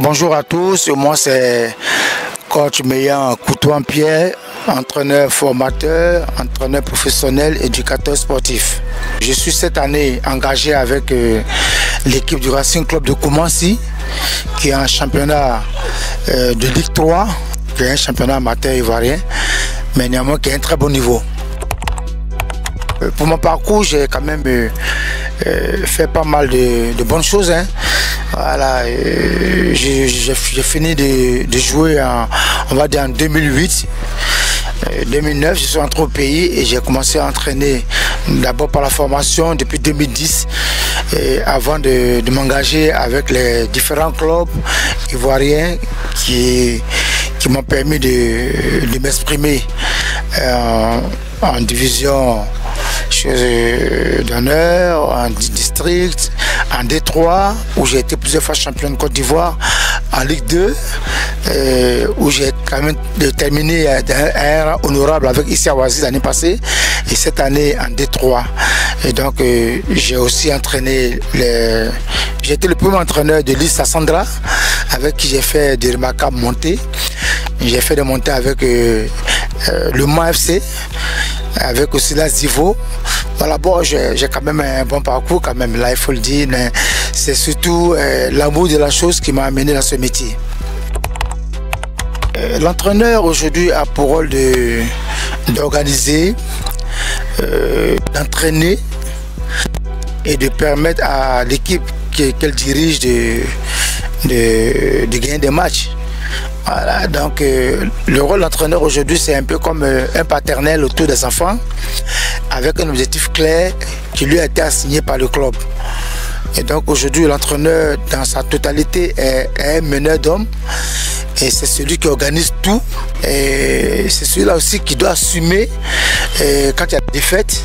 Bonjour à tous, moi c'est coach Meillan Coutoin-Pierre, entraîneur formateur, entraîneur professionnel, éducateur sportif. Je suis cette année engagé avec l'équipe du Racing Club de Koumassi, qui est un championnat de Ligue 3, qui est un championnat amateur ivoirien, mais néanmoins qui est un très bon niveau. Pour mon parcours, j'ai quand même fait pas mal de bonnes choses. Voilà, j'ai fini de jouer on va dire en 2008. 2009, je suis entré au pays et j'ai commencé à entraîner d'abord par la formation depuis 2010 avant de m'engager avec les différents clubs ivoiriens qui m'ont permis de m'exprimer en division d'honneur, en district, en D3, où j'ai été plusieurs fois champion de Côte d'Ivoire, en Ligue 2, où j'ai quand même terminé un rang honorable avec Issa Ouazi l'année passée, et cette année en D3. Et donc j'ai aussi entraîné, j'ai été le premier entraîneur de l'Issa Sandra, avec qui j'ai fait des remarquables montées. J'ai fait des montées avec le Mans FC, avec aussi la Zivo. Voilà, bon, j'ai quand même un bon parcours quand même, là il faut le dire, mais c'est surtout l'amour de la chose qui m'a amené dans ce métier. L'entraîneur aujourd'hui a pour rôle d'organiser, d'entraîner et de permettre à l'équipe qu'elle dirige de gagner des matchs. Voilà, donc le rôle d'entraîneur aujourd'hui, c'est un peu comme un paternel autour des enfants, avec un objectif clair qui lui a été assigné par le club. Et donc aujourd'hui, l'entraîneur dans sa totalité est un meneur d'hommes, et c'est celui qui organise tout, et c'est celui-là aussi qui doit assumer quand il y a des défaites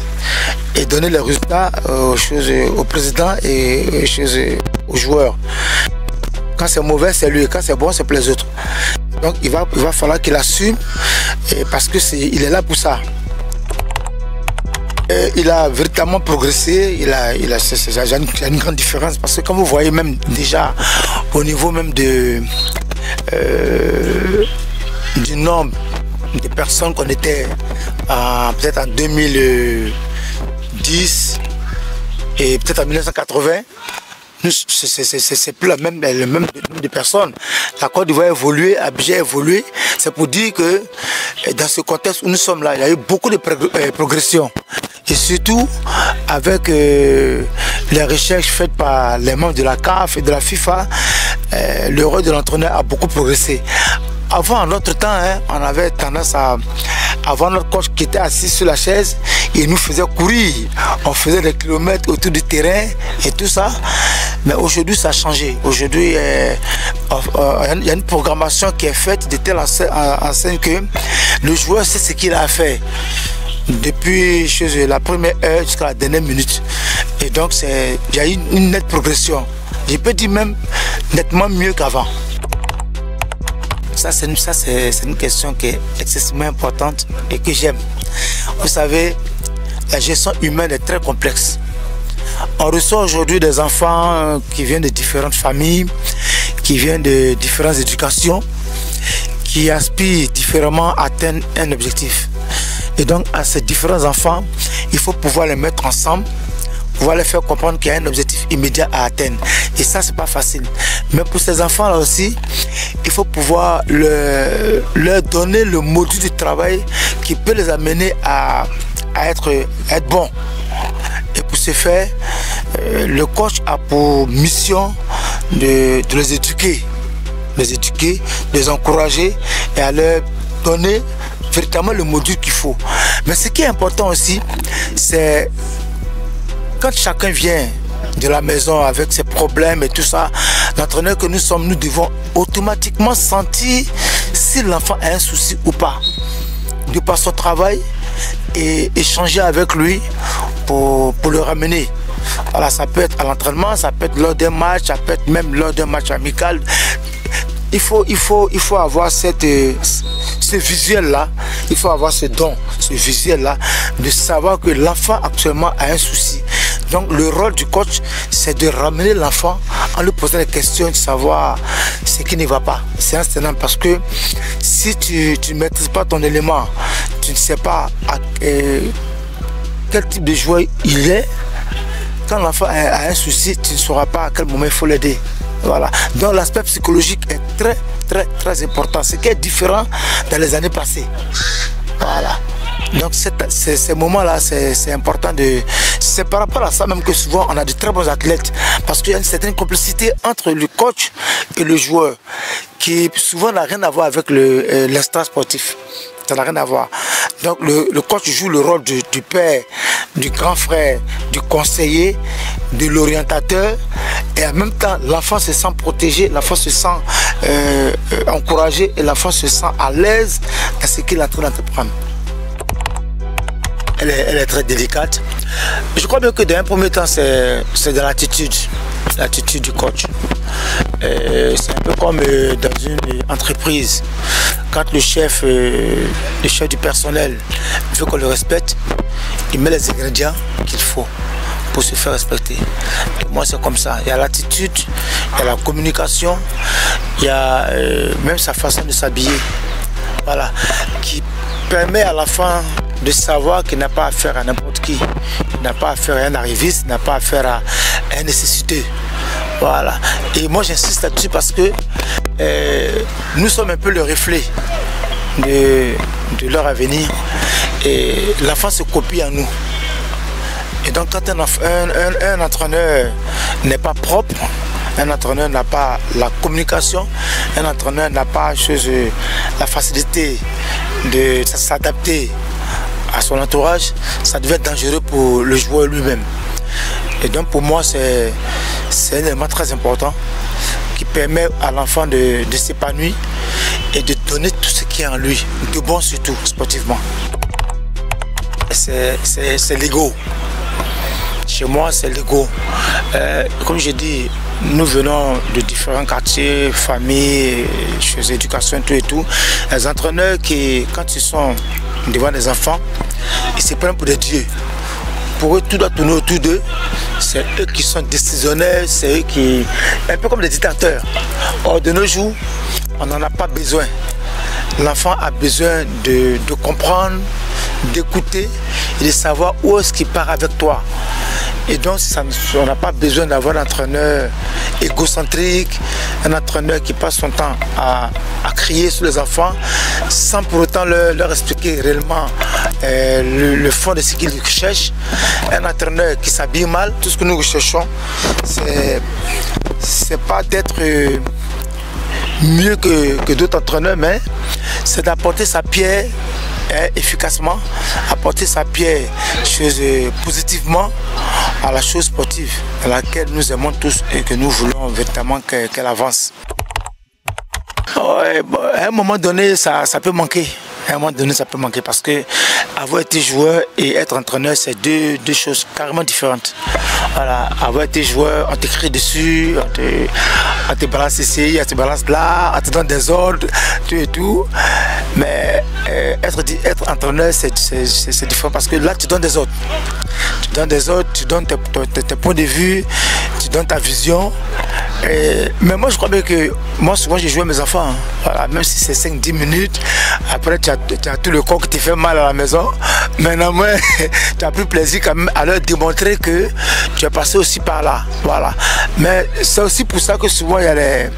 et donner les résultats au président et aux joueurs. Quand c'est mauvais, c'est lui, quand c'est bon, c'est pour les autres. Donc il va falloir qu'il assume, parce qu'il est là pour ça. Il a véritablement progressé, il y a une grande différence, parce que comme vous voyez même déjà au niveau même du nombre de personnes qu'on était peut-être en 2010 et peut-être en 1980, c'est plus le même nombre de personnes. La Côte d'Ivoire a évolué, a bien évolué. C'est pour dire que dans ce contexte où nous sommes là, il y a eu beaucoup de progression. Et surtout avec les recherches faites par les membres de la CAF et de la FIFA, le rôle de l'entraîneur a beaucoup progressé. Avant, en notre temps, on avait tendance à avoir notre coach qui était assis sur la chaise, il nous faisait courir, on faisait des kilomètres autour du terrain et tout ça. Mais aujourd'hui, ça a changé. Aujourd'hui, il y a une programmation qui est faite de telle enseigne que le joueur sait ce qu'il a à faire depuis la première heure jusqu'à la dernière minute. Et donc, il y a eu une nette progression. Je peux dire même nettement mieux qu'avant. Ça, c'est une question qui est excessivement importante et que j'aime. Vous savez, la gestion humaine est très complexe. On reçoit aujourd'hui des enfants qui viennent de différentes familles, qui viennent de différentes éducations, qui aspirent différemment à atteindre un objectif. Et donc, à ces différents enfants, il faut pouvoir les mettre ensemble, pouvoir les faire comprendre qu'il y a un objectif immédiat à atteindre. Et ça, c'est pas facile. Mais pour ces enfants-là aussi, il faut pouvoir leur donner le module de travail qui peut les amener à être bons. Et pour ce faire, le coach a pour mission de les éduquer, les encourager et à leur donner véritablement le module qu'il faut. Mais ce qui est important aussi, c'est quand chacun vient de la maison avec ses problèmes et tout ça, l'entraîneur que nous sommes, nous devons automatiquement sentir si l'enfant a un souci ou pas, de par son travail, et échanger avec lui pour le ramener. Voilà, ça peut être à l'entraînement, ça peut être lors d'un match, ça peut être même lors d'un match amical. Il faut avoir ce visuel-là, il faut avoir ce don, ce visuel-là, de savoir que l'enfant actuellement a un souci. Donc le rôle du coach, c'est de ramener l'enfant en lui posant des questions, de savoir ce qui ne va pas. C'est instant parce que si tu ne maîtrises pas ton élément, tu ne sais pas quel type de joueur il est, quand l'enfant a un souci, tu ne sauras pas à quel moment il faut l'aider. Voilà. Donc l'aspect psychologique est très important, ce qui est différent dans les années passées. Voilà. Donc ces moments-là, c'est important de... C'est par rapport à ça même que souvent on a de très bons athlètes, parce qu'il y a une certaine complicité entre le coach et le joueur qui souvent n'a rien à voir avec l'extra sportif. Ça n'a rien à voir. Donc le coach joue le rôle du père, du grand frère, du conseiller, de l'orientateur, et en même temps l'enfant se sent protégé, l'enfant se sent encouragé et l'enfant se sent à l'aise dans ce qu'il est en train d'entreprendre. Elle est très délicate. Je crois bien que dans un premier temps, c'est de l'attitude du coach. C'est un peu comme dans une entreprise. Quand le chef du personnel veut qu'on le respecte, il met les ingrédients qu'il faut pour se faire respecter. Et moi, c'est comme ça. Il y a l'attitude, il y a la communication, il y a même sa façon de s'habiller. Voilà, qui permet à l'enfant de savoir qu'il n'a pas affaire à n'importe qui, il n'a pas affaire à un arriviste, il n'a pas affaire à un nécessiteux. Voilà. Et moi j'insiste là-dessus parce que nous sommes un peu le reflet de leur avenir et l'enfant se copie en nous. Et donc quand un entraîneur n'est pas propre, un entraîneur n'a pas la communication, un entraîneur n'a pas la facilité de s'adapter à son entourage, ça devient dangereux pour le joueur lui-même. Et donc pour moi c'est un élément très important qui permet à l'enfant de s'épanouir et de donner tout ce qui est en lui, de bon surtout sportivement. C'est l'ego. Chez moi c'est l'ego. Comme j'ai dit, nous venons de différents quartiers, familles, choses, éducation, tout et tout. Les entraîneurs qui, quand ils sont devant des enfants, ils se prennent pour des dieux. Pour eux, tout doit tourner autour d'eux. C'est eux qui sont décisionnaires, c'est eux qui... Un peu comme des dictateurs. Or, de nos jours, on n'en a pas besoin. L'enfant a besoin de comprendre, d'écouter et de savoir où est-ce qu'il part avec toi. Et donc, on n'a pas besoin d'avoir un entraîneur égocentrique, un entraîneur qui passe son temps à crier sur les enfants sans pour autant leur expliquer réellement le fond de ce qu'ils cherchent. Un entraîneur qui s'habille mal, tout ce que nous recherchons, c'est pas d'être mieux que d'autres entraîneurs, mais c'est d'apporter sa pierre efficacement, apporter sa pierre positivement à la chose sportive dans laquelle nous aimons tous et que nous voulons véritablement qu'elle avance. Ouais, bon, à un moment donné, ça peut manquer. À un moment donné, ça peut manquer parce que avoir été joueur et être entraîneur, c'est deux choses carrément différentes. Voilà, avoir été joueur, on t'écrit dessus, on te balance ici, on te balance là, on te donne des ordres, tout et tout. Mais être entraîneur, c'est différent parce que là, tu donnes des ordres. Tu donnes des ordres, tu donnes tes points de vue, tu donnes ta vision. Mais moi, je crois bien que moi, souvent, j'ai joué à mes enfants. Hein. Voilà, même si c'est 5-10 minutes, après, tu as tout le corps qui te fait mal à la maison. Maintenant, tu as pris plaisir quand même à leur démontrer que tu es passé aussi par là. Voilà. Mais c'est aussi pour ça que souvent, il y a les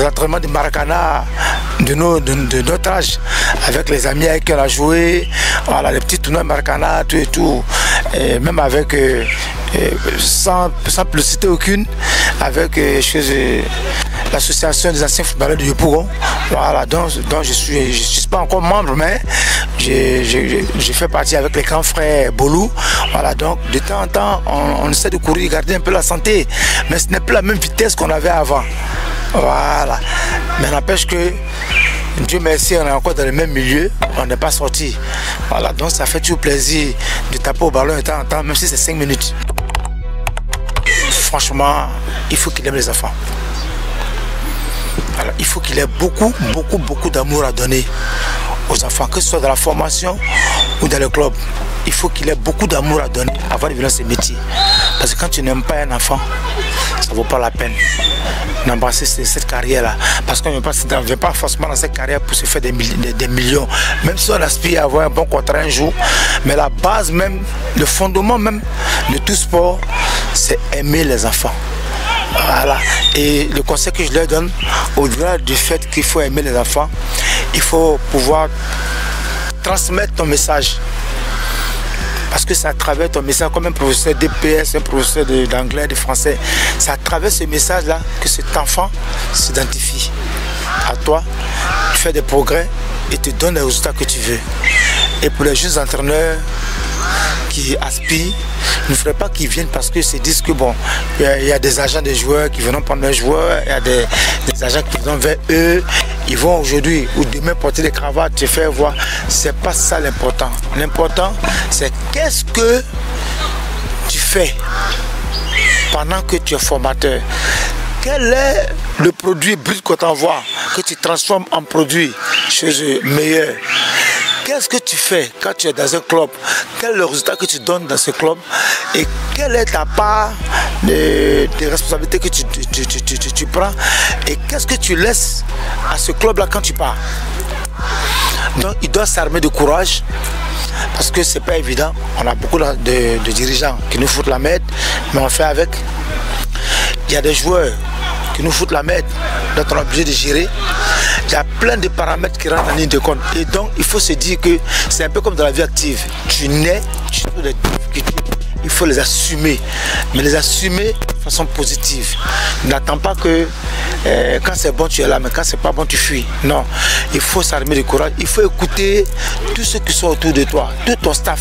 entraînements de Maracana de notre âge, avec les amis avec qui on a joué, voilà, les petits tournois de Maracana, tout et tout. Et même avec, sans publicité aucune, avec l'association des anciens footballeurs de Yopougon. Voilà, donc je suis pas encore membre, mais je fais partie avec les grands frères Bolou. Voilà, donc de temps en temps, on essaie de courir, garder un peu la santé, mais ce n'est plus la même vitesse qu'on avait avant. Voilà, mais n'empêche que Dieu merci, on est encore dans le même milieu, on n'est pas sorti. Voilà, donc ça fait toujours plaisir de taper au ballon de temps en temps, même si c'est 5 minutes. Franchement, il faut qu'il aime les enfants. Alors, il faut qu'il ait beaucoup d'amour à donner aux enfants, que ce soit dans la formation ou dans le club. il faut qu'il ait beaucoup d'amour à donner avant de venir dans ce métier. Parce que quand tu n'aimes pas un enfant, ça ne vaut pas la peine d'embrasser cette carrière-là. Parce qu'on ne vient pas forcément dans cette carrière pour se faire des millions. Même si on aspire à avoir un bon contrat un jour, mais la base même, le fondement même de tout sport, c'est aimer les enfants. Voilà. Et le conseil que je leur donne, au-delà du fait qu'il faut aimer les enfants, il faut pouvoir transmettre ton message. Parce que c'est à travers ton message, comme un professeur d'EPS, un professeur d'anglais, de français, c'est à travers ce message-là que cet enfant s'identifie à toi, fait des progrès et te donne les résultats que tu veux. Et pour les jeunes entraîneurs qui aspirent, il ne faudrait pas qu'ils viennent parce que se disent que bon, il y a des agents des joueurs qui viennent prendre leurs joueurs, il y a des agents qui viennent vers eux, ils vont aujourd'hui ou demain porter des cravates, te faire voir. C'est pas ça l'important. L'important, c'est qu'est-ce que tu fais pendant que tu es formateur. Quel est le produit brut qu'on t'envoie, que tu transformes en produit chez eux meilleur? Qu'est-ce que tu fais quand tu es dans un club? Quel est le résultat que tu donnes dans ce club? Et quelle est ta part de responsabilité que tu prends? Et qu'est-ce que tu laisses à ce club-là quand tu pars? Donc, il doit s'armer de courage. Parce que c'est pas évident. On a beaucoup de dirigeants qui nous foutent la merde, mais on fait avec. Il y a des joueurs qui nous foutent la merde, dont on est obligé de gérer. Il y a plein de paramètres qui rentrent en ligne de compte. Et donc, il faut se dire que c'est un peu comme dans la vie active. Tu nais, tu trouves des difficultés, il faut les assumer. Mais les assumer de façon positive. N'attends pas que quand c'est bon, tu es là, mais quand c'est pas bon, tu fuis. Non, il faut s'armer de courage. Il faut écouter tous ceux qui sont autour de toi, tout ton staff.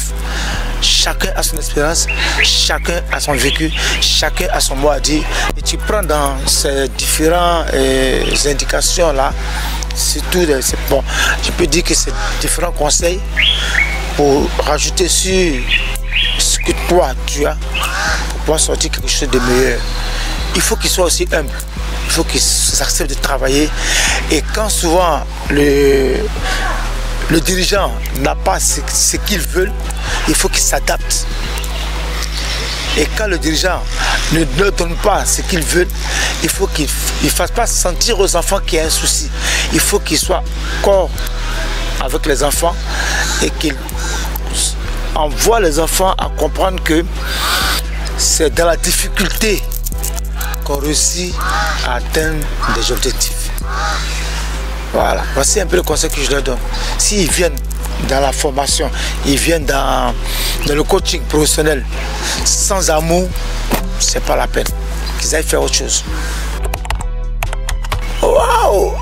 Chacun a son expérience, chacun a son vécu, chacun a son mot à dire. Et tu prends dans ces différentes indications-là, c'est tout. Bon, je peux dire que c'est différents conseils pour rajouter sur ce que toi tu as pour pouvoir sortir quelque chose de meilleur. Il faut qu'ils soient aussi humbles. Il faut qu'ils acceptent de travailler. Et quand souvent le dirigeant n'a pas ce qu'il veut, il faut qu'il s'adapte. Et quand le dirigeant ne leur donne pas ce qu'il veut, il faut qu'il ne fasse pas sentir aux enfants qu'il y a un souci. Il faut qu'il soit corps avec les enfants et qu'il envoie les enfants à comprendre que c'est dans la difficulté qu'on réussit à atteindre des objectifs. Voilà, voici un peu le conseil que je leur donne. S'ils viennent dans la formation, ils viennent dans le coaching professionnel sans amour, c'est pas la peine. Qu'ils aillent faire autre chose. Waouh!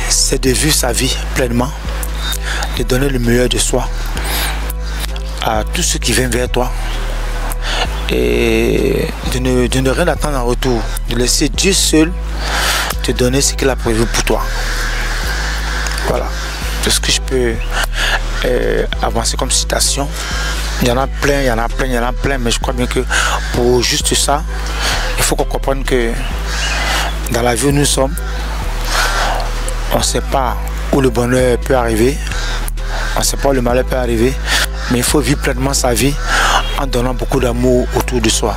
C'est de vivre sa vie pleinement, de donner le meilleur de soi à tous ceux qui viennent vers toi et de ne rien attendre en retour, de laisser Dieu seul te donner ce qu'il a prévu pour toi. Voilà, c'est ce que je peux avancer comme citation. Il y en a plein, il y en a plein, il y en a plein, mais je crois bien que pour juste ça, il faut qu'on comprenne que dans la vie où nous sommes, on ne sait pas où le bonheur peut arriver, on ne sait pas où le malheur peut arriver, mais il faut vivre pleinement sa vie en donnant beaucoup d'amour autour de soi.